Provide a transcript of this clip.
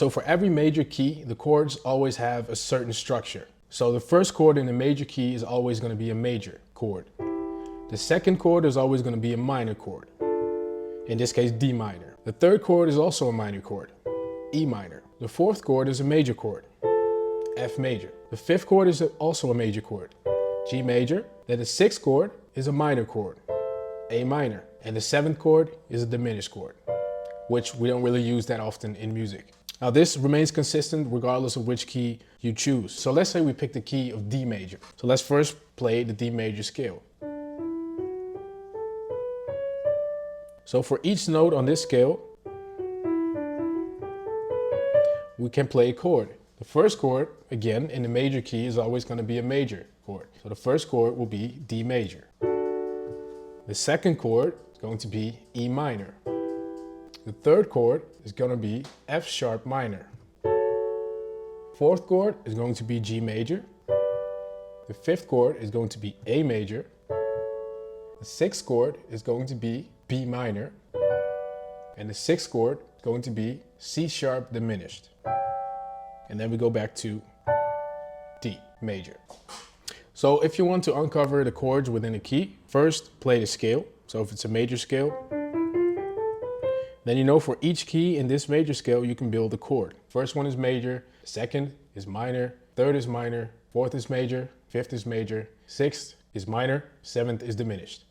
So for every major key, the chords always have a certain structure. So the first chord in the major key is always going to be a major chord. The second chord is always going to be a minor chord. In this case, D minor. The third chord is also a minor chord, E minor. The fourth chord is a major chord, F major. The fifth chord is also a major chord, G major. Then the sixth chord is a minor chord, A minor. And the seventh chord is a diminished chord, which we don't really use that often in music. Now this remains consistent regardless of which key you choose. So let's say we pick the key of D major. So let's first play the D major scale. So for each note on this scale, we can play a chord. The first chord, again, in the major key is always going to be a major chord. So the first chord will be D major. The second chord is going to be E minor. The third chord is going to be F sharp minor. Fourth chord is going to be G major. The fifth chord is going to be A major. The sixth chord is going to be B minor. And the sixth chord is going to be C sharp diminished. And then we go back to D major. So if you want to uncover the chords within a key, first play the scale. So if it's a major scale, then you know for each key in this major scale, you can build a chord. First one is major, second is minor, third is minor, fourth is major, fifth is major, sixth is minor, seventh is diminished.